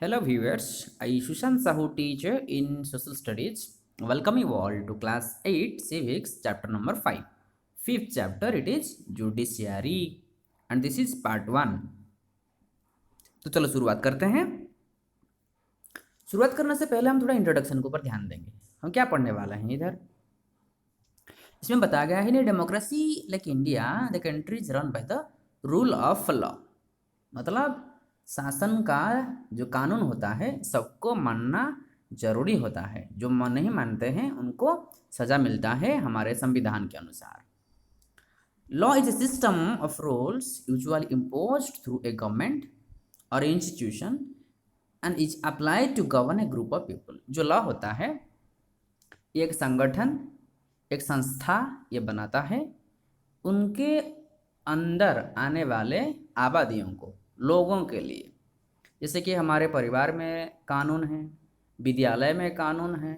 Hello viewers, I Sushant Sahu teacher in social studies. Welcome you all to class 8 civics chapter number 5. Fifth chapter it is judiciary and this is part 1. तो चलो शुरुआत करते हैं। शुरुआत करने से पहले हम थोड़ा इंट्रोडक्शन के ऊपर ध्यान देंगे। हम क्या पढ़ने वाला हैं इधर। इसमें बताया गया है in democracy like India the country is run by the rule of law. मतलब शासन का जो कानून होता है सबको मानना जरूरी होता है। जो नहीं मानते हैं उनको सजा मिलता है हमारे संविधान के अनुसार। Law is a system of rules usually imposed through a government और institution and is applied to govern a group of people. जो लॉ होता है एक संगठन एक संस्था ये बनाता है उनके अंदर आने वाले आबादियों को, लोगों के लिए। जैसे कि हमारे परिवार में कानून है, विद्यालय में कानून है,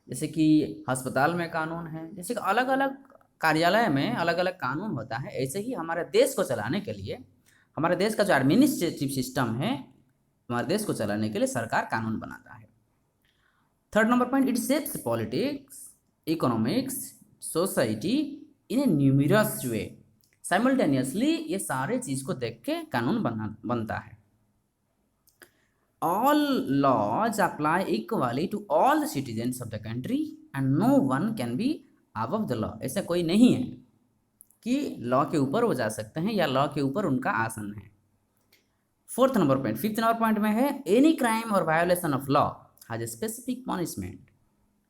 जैसे कि अस्पताल में कानून है, जैसे कि अलग अलग कार्यालय में अलग अलग कानून होता है। ऐसे ही हमारे देश को चलाने के लिए, हमारे देश का जो एडमिनिस्ट्रेटिव सिस्टम है, हमारे देश को चलाने के लिए सरकार कानून बनाता है। Third number point, it shapes politics, economics, society in a numerous way. Simultaneously ये सारे चीज़ को देख के कानून बनता है। All laws apply equally to all the citizens of the country and no one can be above the law. ऐसा कोई नहीं है कि लॉ के ऊपर वो जा सकते हैं या लॉ के ऊपर उनका आसन है। Fourth number point, fifth number point में है एनी क्राइम और violation of law has a specific punishment.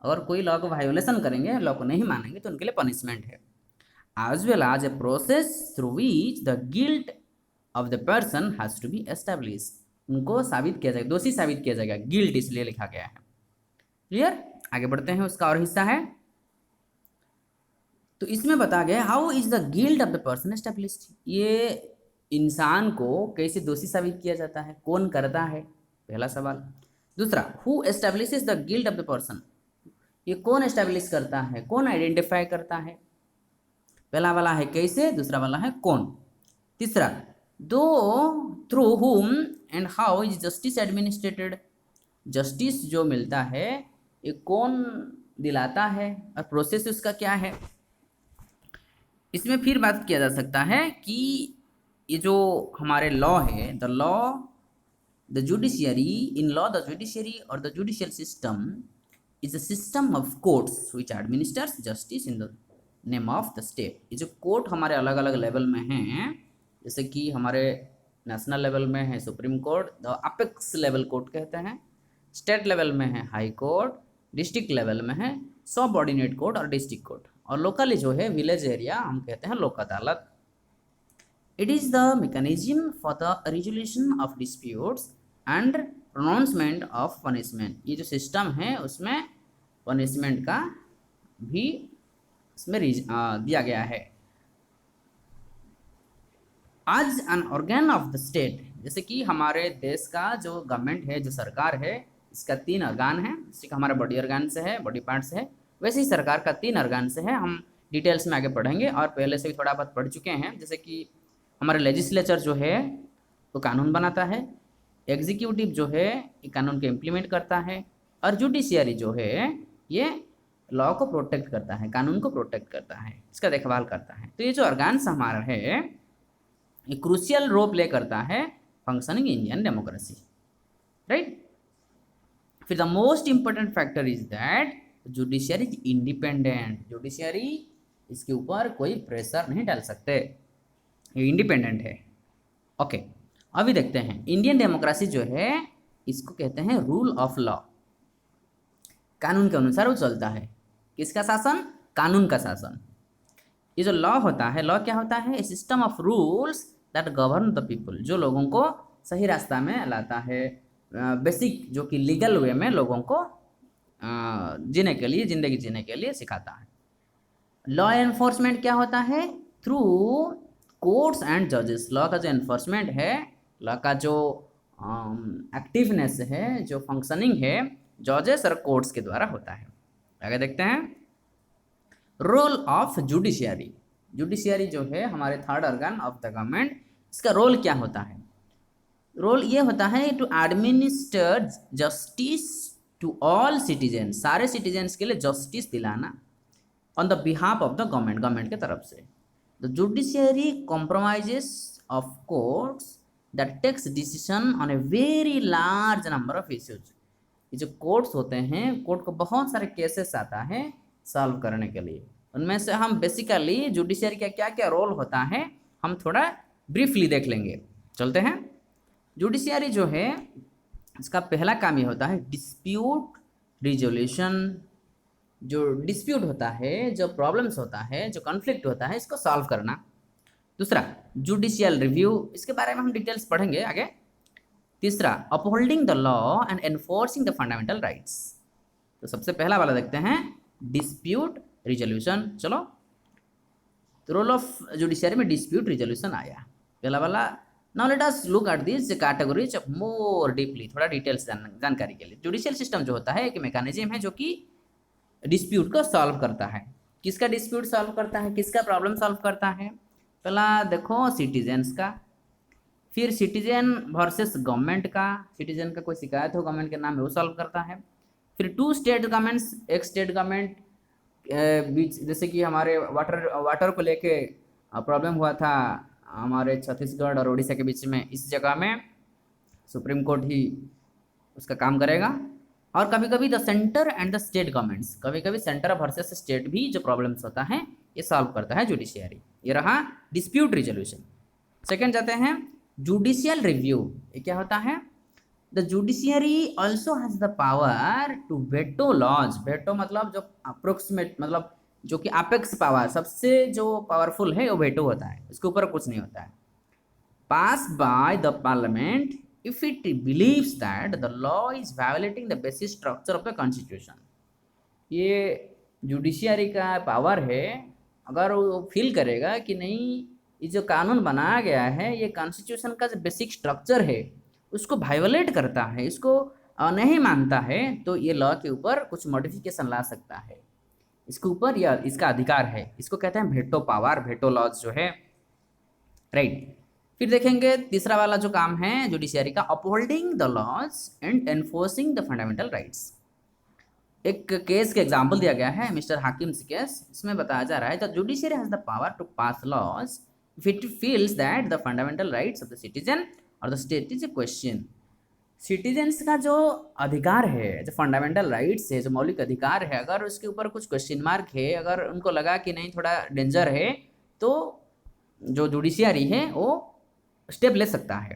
अगर कोई लॉ को वायोलेशन करेंगे, लॉ को नहीं मानेंगे तो उनके लिए पनिशमेंट है। as well as a process through which the guilt of the person has to be established। उनको साबित किया जाएगा, दोषी साबित किया जाएगा, गिल्ट इसलिए लिखा गया है। क्लियर? आगे बढ़ते हैं, उसका और हिस्सा है। तो इसमें बताया गया how is the guilt of the person established. ये इंसान को कैसे दोषी साबित किया जाता है, कौन करता है, पहला सवाल। दूसरा, who establishes the guilt of the person. ये कौन एस्टेब्लिश करता है, कौन आइडेंटिफाई करता है। पहला वाला है कैसे, दूसरा वाला है कौन। तीसरा, दो through whom and how is justice administrated. Justice जो मिलता है ये कौन दिलाता है और प्रोसेस उसका क्या है। इसमें फिर बात किया जा सकता है कि ये जो हमारे लॉ है, the law the judiciary, in law the judiciary और the judicial system is a system of courts which administers justice in the name of the state. ये जो कोर्ट हमारे अलग अलग लेवल में हैं, जैसे कि हमारे नेशनल लेवल में है supreme court, the apex level court कहते हैं। स्टेट लेवल में है हाई कोर्ट, डिस्ट्रिक्ट लेवल में है सबऑर्डिनेट कोर्ट और डिस्ट्रिक्ट कोर्ट, और लोकली जो है विलेज एरिया हम कहते हैं लोक अदालत। It is the mechanism for the resolution of disputes and pronouncement of punishment. ये जो सिस्टम है उसमें पनिशमेंट का भी इसमें दिया गया है। आज an organ of the state, जैसे कि हमारे देश का जो गवर्नमेंट है, जो सरकार है, इसका 3 ऑर्गन है। जैसे कि हमारा बॉडी ऑर्गन से है, बॉडी पार्ट से है, वैसे ही सरकार का 3 ऑर्गन से है। हम डिटेल्स में आगे पढ़ेंगे और पहले से भी थोड़ा बहुत पढ़ चुके हैं। जैसे कि हमारा लेजिस्लेचर जो है वो कानून बनाता है, एग्जीक्यूटिव जो है ये कानून को इम्प्लीमेंट करता है, और जुडिशियरी जो है ये लॉ को प्रोटेक्ट करता है, कानून को प्रोटेक्ट करता है, इसका देखभाल करता है। तो ये जो ऑर्गन्स हमारा है ये क्रूशियल रोल प्ले करता है फंक्शनिंग इंडियन डेमोक्रेसी, राइट। फिर the most important factor is that judiciary is independent. Judiciary इसके ऊपर कोई प्रेशर नहीं डाल सकते, ये इंडिपेंडेंट है। ओके, अभी देखते हैं इंडियन डेमोक्रेसी जो है इसको कहते हैं रूल ऑफ लॉ। कानून के अनुसार वो चलता है। किसका शासन? कानून का शासन। ये जो लॉ होता है, लॉ क्या होता है? A system of rules that govern the people, जो लोगों को सही रास्ता में लाता है, बेसिक जो कि लीगल वे में लोगों को जीने के लिए, जिंदगी जीने के लिए सिखाता है। लॉ एनफोर्समेंट क्या होता है? थ्रू कोर्ट्स एंड जजेस। लॉ का जो एनफोर्समेंट है, लॉ का जो एक्टिवनेस है, जो फंक्शनिंग है, जजेस और कोर्ट्स के द्वारा होता है। आगे देखते हैं रोल ऑफ जुडिशियरी। जुडिशियरी जो है हमारे third organ of the government, इसका रोल क्या होता है? रोल ये होता है to administer justice to all citizen, सारे सिटीजन्स के लिए जस्टिस दिलाना on the behalf of the government, government की तरफ से। The judiciary compromises of courts that takes decision on a very large number of issues. ये जो कोर्ट्स होते हैं, कोर्ट को बहुत सारे केसेस आता है सॉल्व करने के लिए, उनमें से हम बेसिकली जुडिशियरी का क्या क्या रोल होता है हम थोड़ा ब्रीफली देख लेंगे। चलते हैं। जुडिशियरी जो है इसका पहला काम ये होता है डिस्प्यूट रिजोल्यूशन। जो डिस्प्यूट होता है, जो प्रॉब्लम्स होता है, जो कॉन्फ्लिक्ट होता है, इसको सॉल्व करना। दूसरा जुडिशियल रिव्यू, इसके बारे में हम डिटेल्स पढ़ेंगे आगे। तीसरा upholding the law and enforcing the fundamental rights. तो सबसे पहला वाला देखते हैं डिस्प्यूट रिजोल्यूशन। चलो, तो रोल ऑफ जुडिशियरी में डिस्प्यूट रिजोल्यूशन आया पहला वाला। Now let us look at this categories more deeply, थोड़ा डिटेल्स जानकारी के लिए। जुडिशियल सिस्टम जो होता है एक मैकेनिज्म है जो कि डिस्प्यूट को सॉल्व करता है। किसका डिस्प्यूट सॉल्व करता है, किसका प्रॉब्लम सॉल्व करता है? पहला देखो सिटीजन्स का, फिर सिटीजन वर्सेस गवर्नमेंट का, सिटीजन का कोई शिकायत हो गवर्नमेंट के नाम में वो सॉल्व करता है। फिर टू स्टेट गवर्नमेंट्स, एक स्टेट गवर्नमेंट बीच, जैसे कि हमारे वाटर को लेके प्रॉब्लम हुआ था हमारे छत्तीसगढ़ और उड़ीसा के बीच में, इस जगह में सुप्रीम कोर्ट ही उसका काम करेगा। और कभी कभी the centre and the state governments, कभी कभी सेंटर वर्सेस स्टेट भी जो प्रॉब्लम्स होता है ये सॉल्व करता है जुडिशियरी। ये रहा डिस्प्यूट रिजोल्यूशन। सेकेंड जाते हैं जुडिशियल रिव्यू। ये क्या होता है? The judiciary also has the power to veto laws. Veto मतलब जो अप्रोक्सीमेट, मतलब जो कि अपेक्स पावर, सबसे जो पावरफुल है वो वेटो होता है, इसके ऊपर कुछ नहीं होता है। Pass by the parliament if it believes that the law is violating the basic structure of the constitution। ये जुडिशियरी का पावर है, अगर वो फील करेगा कि नहीं ये जो कानून बनाया गया है ये कॉन्स्टिट्यूशन का जो बेसिक स्ट्रक्चर है उसको वायोलेट करता है, इसको नहीं मानता है, तो ये लॉ के ऊपर कुछ मॉडिफिकेशन ला सकता है। इसके ऊपर यह इसका अधिकार है, इसको कहते हैं वेटो पावर, वेटो लॉज जो है, राइट। फिर देखेंगे तीसरा वाला जो काम है जुडिशियरी का, upholding the laws and enforcing the fundamental rights. एक केस का एग्जांपल दिया गया है मिस्टर हाकिम्स केस, इसमें बताया जा रहा है the judiciary has the power to pass laws if it feels that the fundamental rights of the citizen और the state is a question. सिटीजन्स का जो अधिकार है, जो फंडामेंटल राइट्स है, जो मौलिक अधिकार है, अगर उसके ऊपर कुछ क्वेश्चन मार्क है, अगर उनको लगा कि नहीं थोड़ा डेंजर है, तो जो जुडिशियरी है वो स्टेप ले सकता है,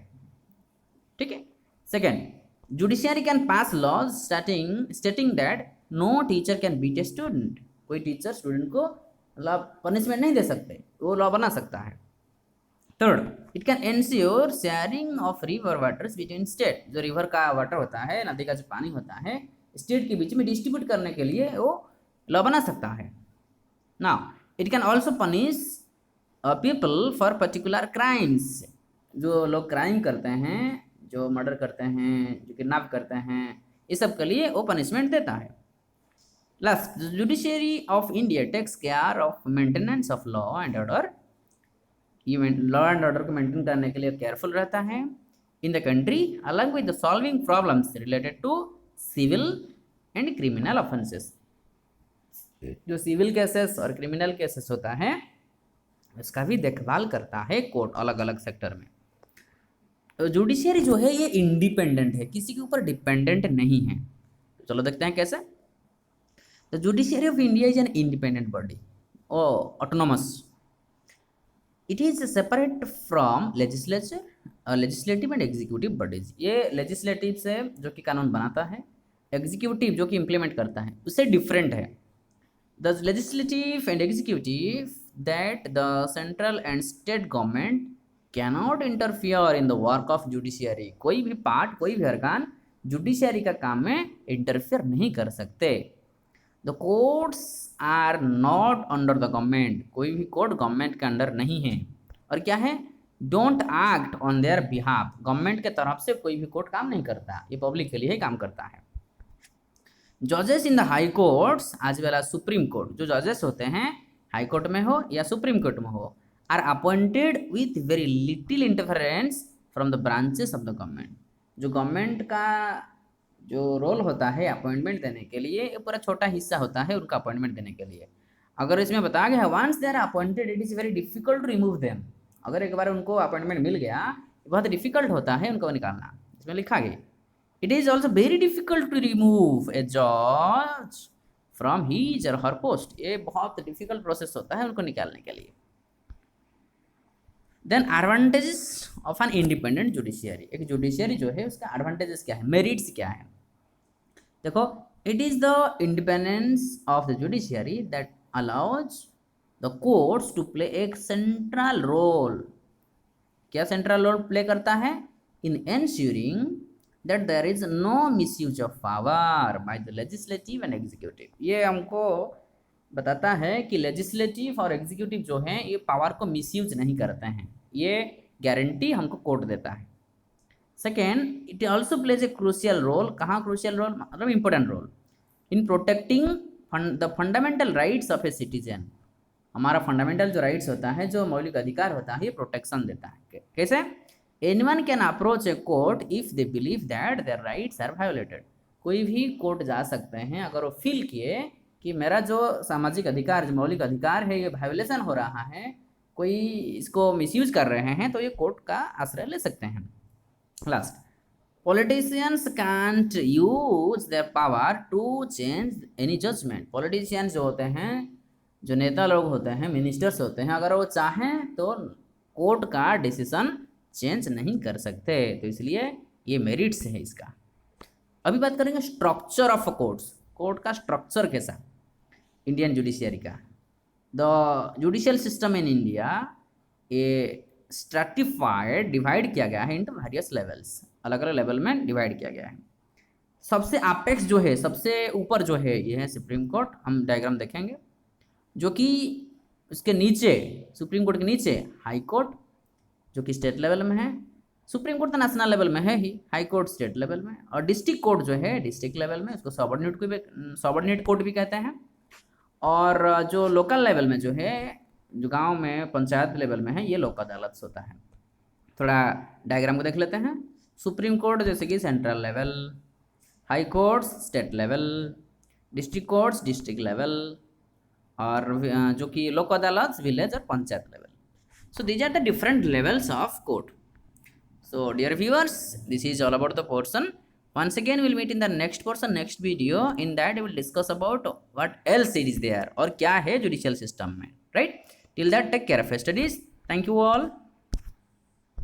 ठीक है। Second judiciary can pass laws stating that no teacher can beat a student. कोई टीचर स्टूडेंट को मतलब पनिशमेंट नहीं दे सकते, वो लॉ बना सकता है। Third it can ensure sharing of river waters between state. जो रिवर का वाटर होता है, नदी का जो पानी होता है, स्टेट के बीच में डिस्ट्रीब्यूट करने के लिए वो लॉ बना सकता है। Now it can also punish people for particular crimes. जो लोग क्राइम करते हैं, जो मर्डर करते हैं, जो किडनैप करते हैं, ये सब के लिए वो पनिशमेंट देता है। Last judiciary of India takes care of maintenance of law and order. ये लॉ एंड ऑर्डर को मेंटेन करने के लिए केयरफुल रहता है in the country, along with the solving problems related to civil and criminal offences. जो civil cases और criminal cases होता है उसका भी देखभाल करता है कोर्ट, अलग अलग सेक्टर में। जुडिशियरी जो है ये इंडिपेंडेंट है, किसी के ऊपर डिपेंडेंट नहीं है। तो चलो देखते हैं कैसे। The judiciary of India is an independent body, autonomous. It is separate from legislative and executive bodies. ये लेजिस्लेटिव से जो कि कानून बनाता है, एग्जीक्यूटिव जो कि इम्प्लीमेंट करता है, उससे डिफरेंट है। The legislative and executive that the central and state government cannot interfere in the work of judiciary. कोई भी पार्ट, कोई भी अर्गान जुडिशियरी का काम में इंटरफियर नहीं कर सकते। The courts are not under the government. कोई भी कोर्ट गवर्नमेंट के अंडर नहीं है। और क्या है? Don't act on their behalf. Government के तरफ से कोई भी कोर्ट काम नहीं करता, ये पब्लिक के लिए ही काम करता है। जजेस in the high courts as well as Supreme Court, जो जजेस होते हैं हाई कोर्ट में हो या सुप्रीम कोर्ट में हो, are appointed with very little interference from the branches of the government. जो गवर्नमेंट का जो रोल होता है अपॉइंटमेंट देने के लिए, ये पूरा छोटा हिस्सा होता है उनका अपॉइंटमेंट देने के लिए। अगर इसमें बताया गया है once they are appointed it is very difficult to remove them. अगर एक बार उनको अपॉइंटमेंट मिल गया, बहुत डिफिकल्ट होता है उनको निकालना। इसमें लिखा गया it is also very difficult to remove a जज फ्रॉम हीज और हर पोस्ट। ये बहुत डिफिकल्ट प्रोसेस होता है उनको निकालने के लिए। Then advantages of an independent judiciary. एक जुडिशियरी जो है उसका एडवांटेजेस क्या है, मेरिट्स क्या है। देखो, it is the independence of the judiciary that allows the courts to play एक सेंट्रल रोल। क्या सेंट्रल रोल प्ले करता है? In ensuring that there is no misuse of power by the legislative and executive. ये हमको बताता है कि legislative और एग्जीक्यूटिव जो हैं ये पावर को मिसयूज नहीं करते हैं। ये गारंटी हमको कोर्ट देता है। Second, it also plays a crucial role. कहाँ क्रूशियल रोल? मतलब important role in protecting the fundamental rights of a citizen. हमारा फंडामेंटल जो राइट्स होता है, जो मौलिक अधिकार होता है, ये प्रोटेक्शन देता है। कैसे? Anyone can approach a court if they believe that their rights are violated. कोई भी कोर्ट जा सकते हैं अगर वो फील किए कि मेरा जो सामाजिक अधिकार, जो मौलिक अधिकार है, ये वायोलेशन हो रहा है, कोई इसको मिसयूज कर रहे हैं, तो ये कोर्ट का आश्रय ले सकते हैं। Last, politicians can't use their power to change any judgement. Politicians जो होते हैं, जो नेता लोग होते हैं, मिनिस्टर्स होते हैं, अगर वो चाहें तो कोर्ट का डिसीजन चेंज नहीं कर सकते। तो इसलिए ये मेरिट्स है इसका। अभी बात करेंगे स्ट्रक्चर ऑफ कोर्ट्स। कोर्ट का स्ट्रक्चर कैसा इंडियन जुडिशियरी का। The judicial system in India A stratified, divide किया गया है इंटू वेरियस लेवल्स। अलग अलग लेवल में डिवाइड किया गया है। सबसे अपेक्स जो है, सबसे ऊपर जो है, ये है सुप्रीम कोर्ट। हम डायग्राम देखेंगे। जो कि उसके नीचे, सुप्रीम कोर्ट के नीचे हाई कोर्ट जो कि स्टेट लेवल में है। सुप्रीम कोर्ट तो नेशनल लेवल में है ही, हाई कोर्ट स्टेट लेवल में। और डिस्ट्रिक्ट कोर्ट जो है डिस्ट्रिक्ट लेवल में, उसको सबऑर्डिनेट कोर्ट भी कहते हैं। और जो लोकल लेवल में जो है, जो गांव में पंचायत लेवल में है, ये लोक अदालत होता है। थोड़ा डायग्राम को देख लेते हैं। सुप्रीम कोर्ट जैसे कि central level, high courts state level, district courts district level, और जो कि लोक अदालत विलेज और panchayat level. So these are the different levels of court. So dear viewers, this is all about the portion. Once again we'll meet in the next portion, next video. In that we will discuss about what else it is there और क्या है judicial system में, right? Till that, take care of your studies. Thank you all.